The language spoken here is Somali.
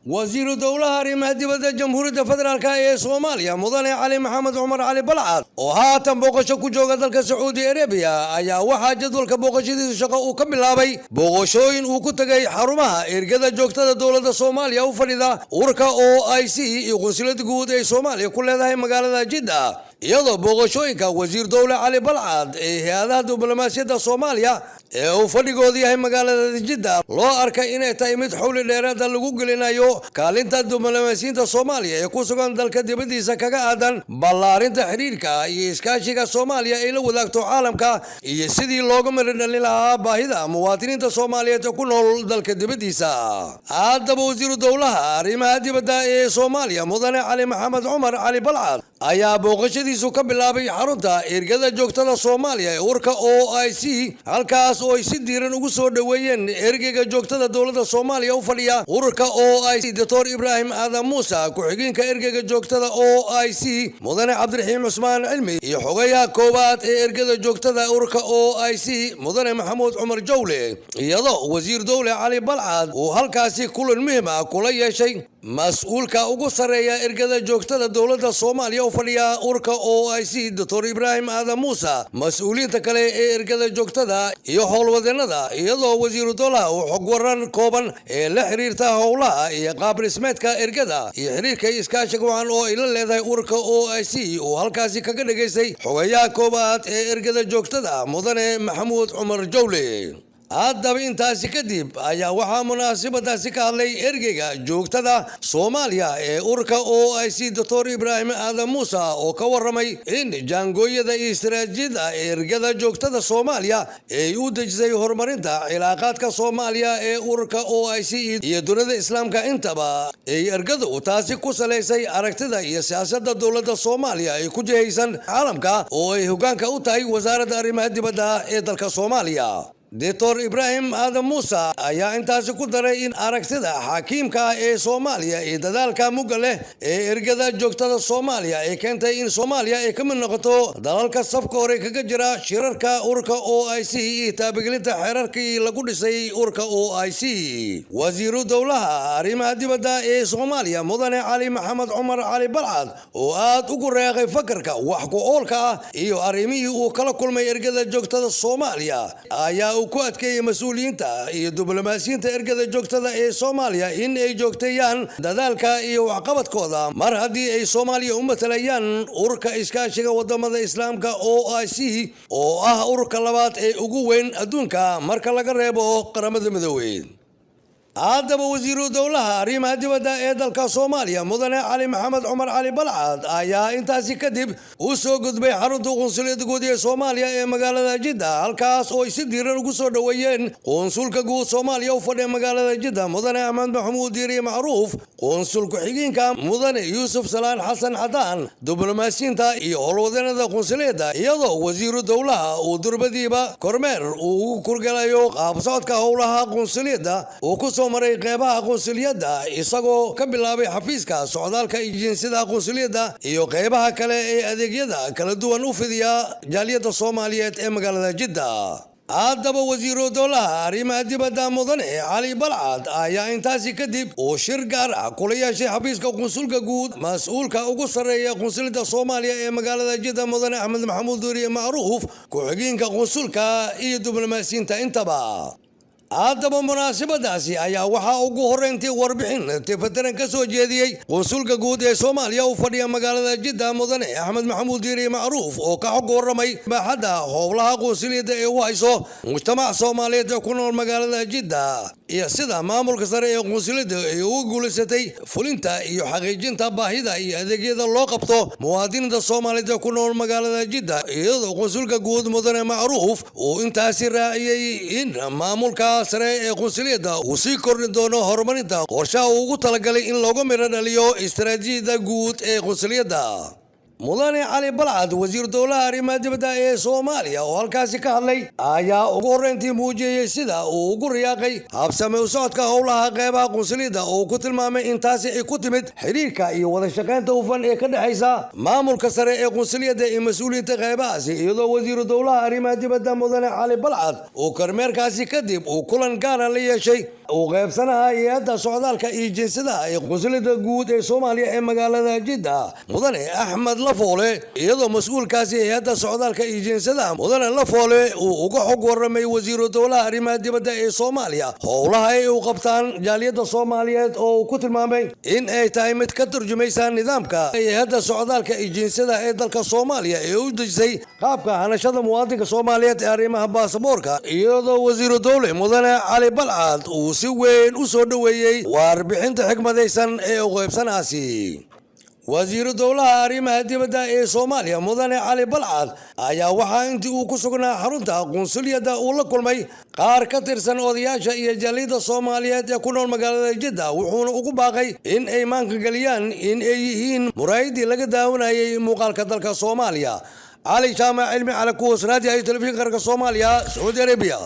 وزير الدولة arrimaha dibadda jamhuuriyadda federaalk ee Soomaaliya mudane cali maxamed cumar cali balcad oo haatan booqasho ku jooga dalka Sacuudi Arabia ayaa waxa jadwalka booqashadiisa shaqo uu ka bilaabay booqashooyin uu ku tagay xarumaha ergada joogtada dowladda Soomaaliya u fadhida urka OIC iyo qunsuliyadda guud ee Soomaaliya ku leedahay magaalada Jidda iyadoo booqashooyinka wasiir dowle cali balcad ee hay'adaha diblomaasiyadda Soomaaliya ee uu fadhigoodu yahay magaalada Jidda loo arkay inay tahay mid xawli dheeraad lagu gelinayo kaalinta diblomaasiyadda Soomaaliya ee ku sugan dalka dibadiisa kaga aadan ballaarinta xiriirka iyo iskaashiga Soomaaliya ee la wadaagto caalamka iyo sidii looga marin lahaa baahida muwaadiniinta Soomaaliyeed ku nool dalka dibadiisa. Haddaba wasiir dowlaha arrimaha dibadda ee Soomaaliya mudane cali maxamed cumar cali balcad ayaa booqashadiisu ka bilaabay xarunta ergada joogtada Soomaaliya ee urka OIC halkaas oo ay si diiran ugu soo dhaweeyeen ergeyga joogtada dowladda Soomaaliya u fadhiya urka OIC Dr. Ibrahim Adam Musa ku-xigeenka ergeyga joogtada OIC mudane Cabdiraxiim Cusmaan Cilmi iyo xogayaha koowaad ee ergada joogtada urka OIC mudane Maxamuud Cumar Jawle iyadoo wasiir dowle cali balcad uu halkaasi kulan muhiim ah kula yeeshay mas'uulka ugu sareeya ergada joogtada dowladda Soomaaliya u fadhiya urka OIC Dr. Ibrahim Adam Musa mas'uuliyiinta kale ee ergada joogtada iyo howlwadeenada iyadoo wasiir dowlaha uu xog waran kooban ee la xiriirta howlaha iyo qaab dhismeedka ergada iyo xiriirka iskaashiga wacan oo ay la leedahay urka OIC uu halkaasi kaga dhageystay xogayaha koowaad ee ergada joogtada mudane Maxamuud Cumar Jawle. haddaba intaasi kadib ayaa waxaa munaasabadaasi ka hadlay ergeyga joogtada Soomaaliya ee urka OIC Dr. Ibrahim Adam Musa oo ka waramay in jaangooyada iyo istiraatiijiyadda ergada joogtada Soomaaliya ay u dejisay horumarinta cilaaqaadka Soomaaliya ee urka OIC iyo dunida Islaamka intaba ay ergadu taasi ku saleysay aragtida iyo siyaasadda dowladda Soomaaliya ay ku jihaysan caalamka oo ay hoggaanka u tahay wasaaradda arrimaha dibadda ee dalka Soomaaliya. Dr. Ibrahim Adam Musa ayaa intaasi ku daray in aragtida xakiimka ee Soomaaliya iyo dadaalka mugga leh ee ergada joogtada Soomaaliya ay keentay in Soomaaliya ay ka mid noqoto dalalka safka hore kaga jira shirarka urka OIC iyo taabagelinta xeerarkii lagu dhisay urka OIC. wasiiru dowlaha arrimaha dibadda ee Soomaaliya mudane cali maxamed cumar cali balcad oo aad ugu reeqay fakarka wax ku oolka ah iyo arrimihii uu kala kulmay ergada joogtada Soomaaliya ayaa ku adkeeyay mas'uuliyiinta iyo diblomaasiyiinta ergada joogtada ee Soomaaliya in ay joogteeyaan dadaalka iyo waxqabadkooda mar haddii ay Soomaaliya u matalayaan urka iskaashiga wadamada Islaamka OIC oo ah urka labaad ee ugu weyn adduunka marka laga reebo qaramada midoobay. haddaba wasiiru dowlaha arrimaha dibadda ee dalka Soomaaliya mudane cali maxamed cumar cali balcad ayaa intaasi kadib u soo gudbay xarunta qunsuliyadda guud ee Soomaaliya ee magaalada Jidda halkaas oo ay si diiran ugu soo dhaweeyeen qunsulka guud Soomaaliya u fadhiya magaalada Jidda mudane Ahmed Maxamuud Diiri Macruuf qunsul ku-xigeenka mudane Yuusuf Salaan Xasan Xadaan diblomaasiyiinta iyo howlwadeenada qunsuliyadda iyadoo wasiiru dowlaha uu durbadiiba kormeer uu ugu kurgalayo qaab socodka howlaha qunsuliyadda oo ku maray qeybaha qunsuliyadda isagoo ka bilaabay xafiiska socdaalka iyo jinsiyada qunsuliyadda iyo qeybaha kale ee adeegyada kala duwan u fidiya jaaliyadda Soomaaliyeed ee magaalada Jidda. haddaba wasiiru dowlaha arrimaha dibadda mudane cali balcad ayaa intaasi kadib uu shir gaar ah kula yeeshay xafiiska qunsulka guud mas'uulka ugu sareeya qunsuliyadda Soomaaliya ee magaalada Jidda mudane Axmed Maxamuud Diiri Macruuf ku-xigeenka qunsulka iyo diblomaasiyiinta intaba. haddaba munaasabadaasi ayaa waxaa ugu horreyntii warbixin tifatiran ka soo jeediyey qunsulka guud ee Soomaaliya u fadhiya magaalada Jidda mudane Axmed Maxamuud Diiri Macruuf oo ka xog waramay baaxadda howlaha qunsuliyadda ee u hayso mujtamaca Soomaaliyeed ee ku nool magaalada Jidda iyo sida maamulka sare ee qunsuliyadda ay ugu guuleysatay fulinta iyo xaqiijinta baahida iyo adeegyada loo qabto muwaadiniinta Soomaaliyeed ee ku nool magaalada Jidda iyadoo qunsulka guud mudane Macruuf uu intaasi raaciyay in maamulka sare ee qunsuliyadda uu sii kordhin doono horumarinta qorshaha uu ugu talagalay in looga miro dhaliyo istiraatiijiyadda guud ee qunsuliyadda. mudane cali balcad wasiir dowlaha arrimaha dibadda ee Soomaaliya oo halkaasi ka hadlay ayaa ugu horreyntii muujiyay sida uu ugu riyaaqay habsami u socodka howlaha qeybaha qunsuliyadda oo ku tilmaamay intaasi ay ku timid xiriirka iyo wada shaqaynta hufan ee ka dhexaysa maamulka sare ee qunsuliyadda iyo mas'uuliyiinta qeybahaasi iyadoo wasiir dowlaha arrimaha dibadda mudane cali balcad uu kormeerkaasi kadib uu kulan gaar ah la yeeshay uu qaybsanaha hay-adda socdaalka iyo jinsadaha ee qunsuliyadda guud ee Soomaaliya ee magaalada Jidda mudane Axmed Lafoole iyadoo mas'uulkaasi hay-adda socdaalka iyo jinsadaha mudane Lafoole uu uga xog waramay wasiirka dowlaha arrimaha dibadda ee Soomaaliya howlaha ay u qabtaan jaaliyadda Soomaaliyeed oo uu ku tilmaamay in ay tahay mid ka turjumaysa nidaamka hay-adda socdaalka iyo jinsadaha ee dalka Soomaaliya ee u dejisay qaabka hanashada muwaadinka Soomaaliyeed ee arrimaha baasaboorka iyadoo wasiirka dowladda mudane Cali Balcad uu si weyn u soo dhaweeyay warbixinta xigmadaysan ee u qaybsanaasi wasiirka dowlaha arrimaha dibadda ee Soomaaliya mudane Cali Balcad ayaa waxa intii uu ku sugnaa xarunta qunsuliyadda uu la kulmay qaar ka tirsan odayaasha iyo jaaliyadda Soomaaliyeed ee ku nool magaalada Jidda wuxuuna ugu baaqay in ay maanka galiyaan in ay yihiin muraayadii laga daawanayay muuqaalka dalka Soomaaliya علي جامع علمي على كوس راديو تلفزيون قرق الصوماليا سعودي أرابيا